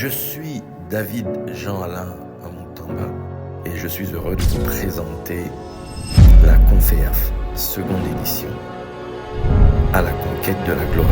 Je suis David Jean-Alain Amoutamba et je suis heureux de vous présenter la Conféaf, seconde édition, à la conquête de la gloire.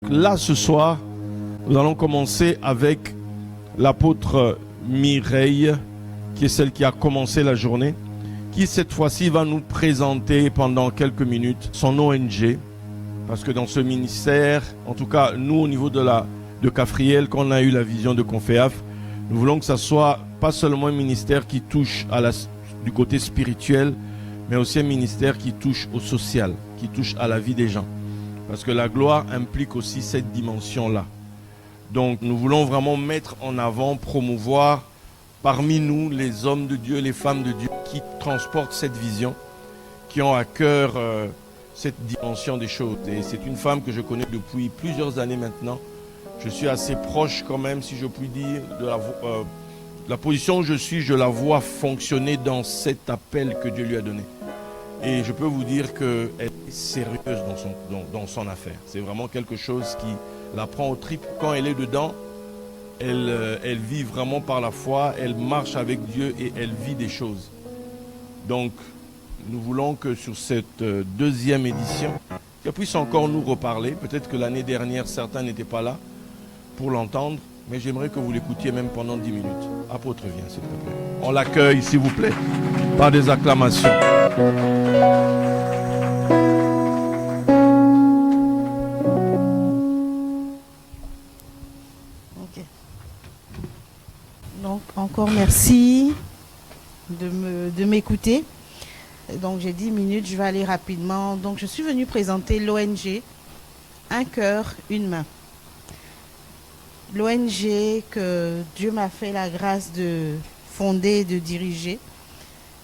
Là, ce soir, nous allons commencer avec l'apôtre Mireille, qui est celle qui a commencé la journée, qui cette fois-ci va nous présenter pendant quelques minutes son ONG. Parce que dans ce ministère, en tout cas, nous au niveau de Cafriel, quand on a eu la vision de Conféaf, nous voulons que ça soit pas seulement un ministère qui touche du côté spirituel, mais aussi un ministère qui touche au social, qui touche à la vie des gens. Parce que la gloire implique aussi cette dimension-là. Donc nous voulons vraiment mettre en avant, promouvoir parmi nous les hommes de Dieu, les femmes de Dieu qui transportent cette vision, qui ont à cœur cette dimension des choses. Et c'est une femme que je connais depuis plusieurs années maintenant. Je suis assez proche quand même, si je puis dire, de la position où je suis, je la vois fonctionner dans cet appel que Dieu lui a donné. Et je peux vous dire qu'elle est sérieuse dans son affaire. C'est vraiment quelque chose qui la prend au trip. Quand elle est dedans, elle vit vraiment par la foi, elle marche avec Dieu et elle vit des choses. Donc, nous voulons que sur cette deuxième édition, qu'elle puisse encore nous reparler. Peut-être que l'année dernière, certains n'étaient pas là pour l'entendre, mais j'aimerais que vous l'écoutiez même pendant 10 minutes. Apôtre, viens, s'il te plaît. On l'accueille, s'il vous plaît, par des acclamations. Ok. Donc, encore merci de m'écouter. Donc, j'ai 10 minutes, je vais aller rapidement. Donc, je suis venue présenter l'ONG Un cœur, une main. L'ONG que Dieu m'a fait la grâce de fonder et de diriger.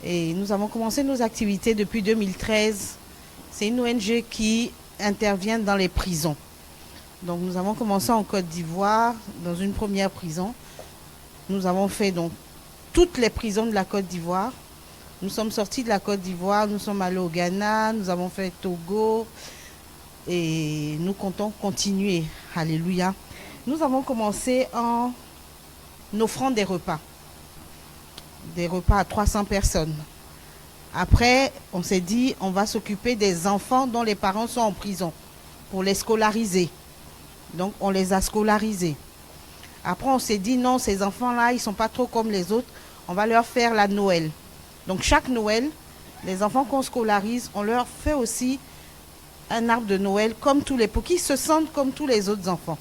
Et nous avons commencé nos activités depuis 2013. C'est une ONG qui intervient dans les prisons. Donc nous avons commencé en Côte d'Ivoire, dans une première prison. Nous avons fait donc toutes les prisons de la Côte d'Ivoire. Nous sommes sortis de la Côte d'Ivoire, nous sommes allés au Ghana, nous avons fait Togo et nous comptons continuer. Alléluia. Nous avons commencé en offrant des repas à 300 personnes. Après, on s'est dit, on va s'occuper des enfants dont les parents sont en prison pour les scolariser. Donc, on les a scolarisés. Après, on s'est dit, non, ces enfants-là, ils ne sont pas trop comme les autres. On va leur faire la Noël. Donc, chaque Noël, les enfants qu'on scolarise, on leur fait aussi un arbre de Noël pour qu'ils se sentent comme tous les autres enfants.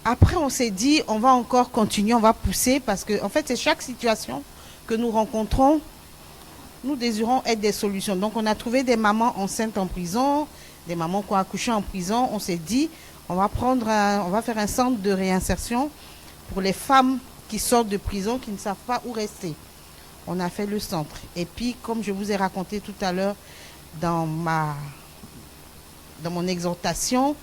Après, on s'est dit, on va encore continuer, on va pousser parce que, en fait, c'est chaque situation que nous rencontrons, nous désirons être des solutions. Donc, on a trouvé des mamans enceintes en prison, des mamans qui ont accouché en prison. On s'est dit, on va faire un centre de réinsertion pour les femmes qui sortent de prison, qui ne savent pas où rester. On a fait le centre. Et puis, comme je vous ai raconté tout à l'heure dans mon exhortation,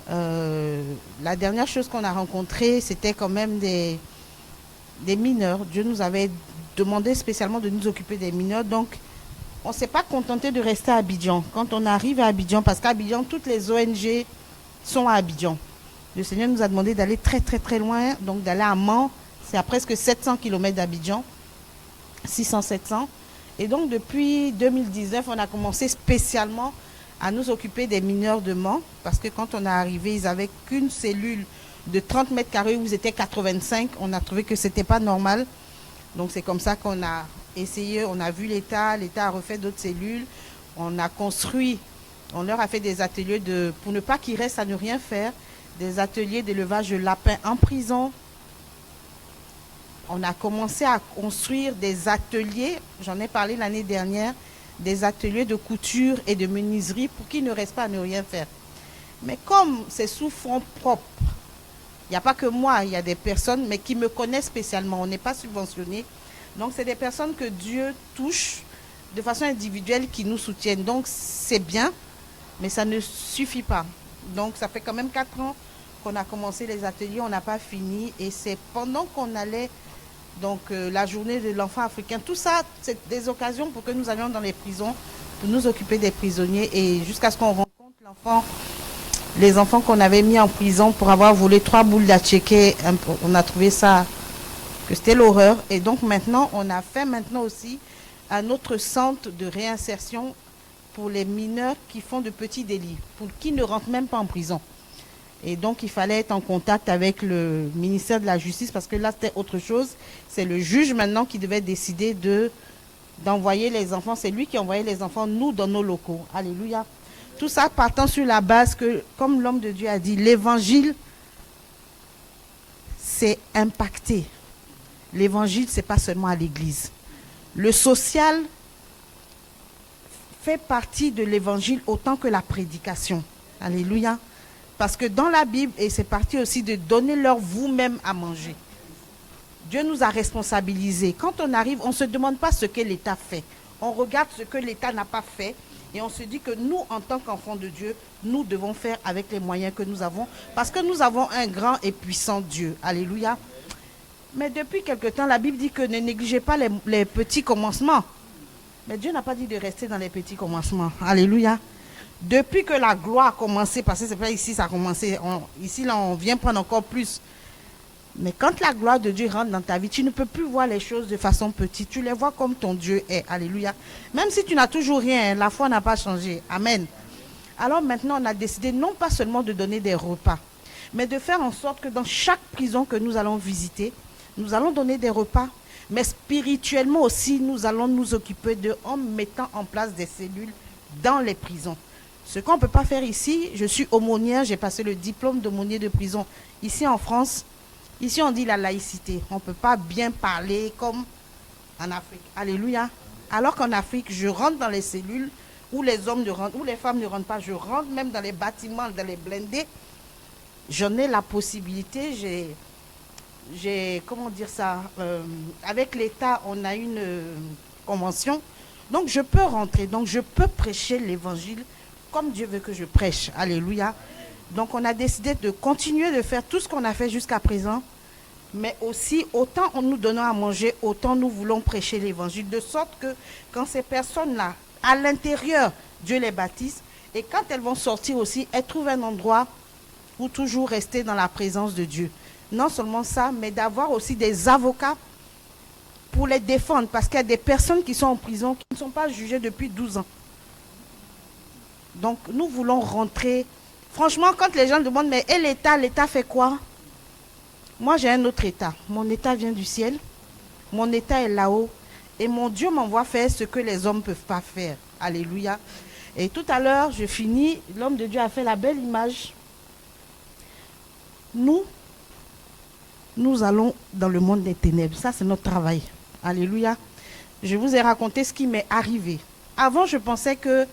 la dernière chose qu'on a rencontrée, c'était quand même des mineurs. Dieu nous avait demandé spécialement de nous occuper des mineurs. Donc, on ne s'est pas contenté de rester à Abidjan. Quand on arrive à Abidjan, parce qu'à Abidjan, toutes les ONG sont à Abidjan. Le Seigneur nous a demandé d'aller très, très, très loin, donc d'aller à Mans. C'est à presque 700 km d'Abidjan, 600-700. Et donc, depuis 2019, on a commencé spécialement à nous occuper des mineurs de Mans, parce que quand on est arrivé, ils n'avaient qu'une cellule de 30 mètres carrés où ils étaient 85. On a trouvé que ce n'était pas normal. Donc c'est comme ça qu'on a essayé, on a vu l'État a refait d'autres cellules. On a construit, on leur a fait des ateliers pour ne pas qu'ils restent à ne rien faire, des ateliers d'élevage de lapins en prison. On a commencé à construire des ateliers, j'en ai parlé l'année dernière, des ateliers de couture et de menuiserie pour qu'ils ne restent pas à ne rien faire. Mais comme c'est sous fonds propres, il n'y a pas que moi, il y a des personnes, mais qui me connaissent spécialement. On n'est pas subventionné. Donc, c'est des personnes que Dieu touche de façon individuelle qui nous soutiennent. Donc, c'est bien, mais ça ne suffit pas. Donc, ça fait quand même 4 ans qu'on a commencé les ateliers, on n'a pas fini. Et c'est pendant qu'on allait, donc la journée de l'enfant africain, tout ça, c'est des occasions pour que nous allions dans les prisons, pour nous occuper des prisonniers. Et jusqu'à ce qu'on rencontre l'enfant, les enfants qu'on avait mis en prison pour avoir volé 3 boules d'atchéké, on a trouvé ça, que c'était l'horreur. Et donc maintenant, on a fait aussi un autre centre de réinsertion pour les mineurs qui font de petits délits, pour qui ne rentrent même pas en prison. Et donc, il fallait être en contact avec le ministère de la Justice parce que là, c'était autre chose. C'est le juge maintenant qui devait décider d'envoyer les enfants. C'est lui qui envoyait les enfants, nous, dans nos locaux. Alléluia. Tout ça partant sur la base que, comme l'homme de Dieu a dit, l'évangile, c'est impacté. L'évangile, ce n'est pas seulement à l'église. Le social fait partie de l'évangile autant que la prédication. Alléluia. Parce que dans la Bible, et c'est parti aussi de donner leur vous-même à manger. Dieu nous a responsabilisés. Quand on arrive, on ne se demande pas ce que l'État fait. On regarde ce que l'État n'a pas fait. Et on se dit que nous, en tant qu'enfants de Dieu, nous devons faire avec les moyens que nous avons. Parce que nous avons un grand et puissant Dieu. Alléluia. Mais depuis quelque temps, la Bible dit que ne négligez pas les petits commencements. Mais Dieu n'a pas dit de rester dans les petits commencements. Alléluia. Depuis que la gloire a commencé, parce que c'est pas ici ça a commencé, ici là on vient prendre encore plus. Mais quand la gloire de Dieu rentre dans ta vie, tu ne peux plus voir les choses de façon petite. Tu les vois comme ton Dieu est. Alléluia. Même si tu n'as toujours rien, la foi n'a pas changé. Amen. Alors maintenant, on a décidé non pas seulement de donner des repas, mais de faire en sorte que dans chaque prison que nous allons visiter, nous allons donner des repas. Mais spirituellement aussi, nous allons nous occuper d'eux en mettant en place des cellules dans les prisons. Ce qu'on ne peut pas faire ici, je suis aumônière, j'ai passé le diplôme d'aumônier de prison. Ici en France, ici on dit la laïcité. On ne peut pas bien parler comme en Afrique. Alléluia. Alors qu'en Afrique, je rentre dans les cellules où les hommes ne rentrent, où les femmes ne rentrent pas. Je rentre même dans les bâtiments, dans les blindés. J'en ai la possibilité, comment dire ça, avec l'État, on a une convention. Donc je peux rentrer, donc je peux prêcher l'évangile comme Dieu veut que je prêche. Alléluia. Donc on a décidé de continuer de faire tout ce qu'on a fait jusqu'à présent, mais aussi autant en nous donnant à manger, autant nous voulons prêcher l'évangile, de sorte que quand ces personnes-là, à l'intérieur, Dieu les baptise, et quand elles vont sortir aussi, elles trouvent un endroit où toujours rester dans la présence de Dieu. Non seulement ça, mais d'avoir aussi des avocats pour les défendre, parce qu'il y a des personnes qui sont en prison qui ne sont pas jugées depuis 12 ans. Donc nous voulons rentrer. Franchement, quand les gens demandent, mais et l'État fait quoi? Moi j'ai un autre État. Mon État vient du ciel. Mon État est là-haut. Et mon Dieu m'envoie faire ce que les hommes ne peuvent pas faire. Alléluia. Et tout à l'heure, je finis. L'homme de Dieu a fait la belle image. Nous allons dans le monde des ténèbres. Ça, c'est notre travail. Alléluia. Je vous ai raconté ce qui m'est arrivé. Avant, je pensais que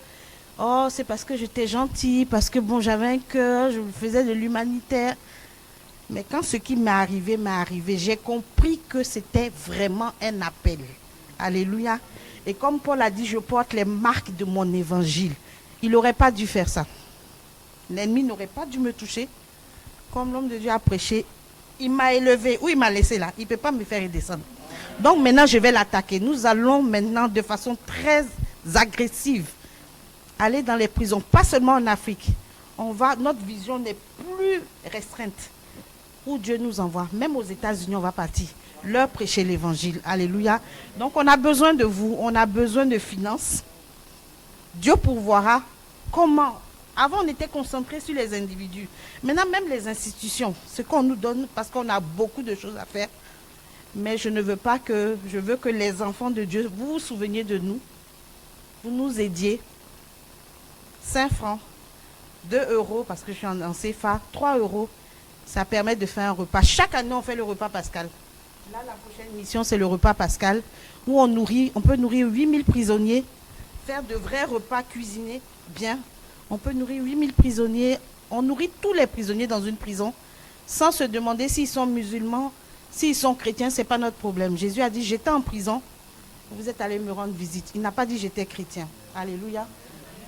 c'est parce que j'étais gentille, parce que bon, j'avais un cœur, je faisais de l'humanitaire. Mais quand ce qui m'est arrivé, j'ai compris que c'était vraiment un appel. Alléluia. Et comme Paul a dit, je porte les marques de mon évangile. Il n'aurait pas dû faire ça. L'ennemi n'aurait pas dû me toucher. Comme l'homme de Dieu a prêché, il m'a élevé, ou il m'a laissé là. Il ne peut pas me faire descendre. Donc maintenant, je vais l'attaquer. Nous allons maintenant de façon très agressive aller dans les prisons, pas seulement en Afrique. Notre vision n'est plus restreinte. Où Dieu nous envoie, même aux États-Unis, on va partir, leur prêcher l'évangile. Alléluia. Donc on a besoin de vous, on a besoin de finances. Dieu pourvoira comment Avant, on était concentré sur les individus. Maintenant, même les institutions, ce qu'on nous donne, parce qu'on a beaucoup de choses à faire, mais je veux que les enfants de Dieu, vous vous souveniez de nous, vous nous aidiez. 5 francs, 2 euros, parce que je suis en CFA, 3 euros, ça permet de faire un repas. Chaque année, on fait le repas pascal. Là, la prochaine mission, c'est le repas pascal, où on peut nourrir 8000 prisonniers, faire de vrais repas cuisinés bien. On peut nourrir 8000 prisonniers. On nourrit tous les prisonniers dans une prison, sans se demander s'ils sont musulmans, s'ils sont chrétiens, ce n'est pas notre problème. Jésus a dit, j'étais en prison, vous êtes allés me rendre visite. Il n'a pas dit j'étais chrétien. Alléluia.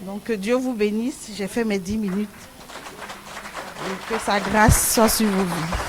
Donc que Dieu vous bénisse. J'ai fait mes 10 minutes. Et que sa grâce soit sur vos vies.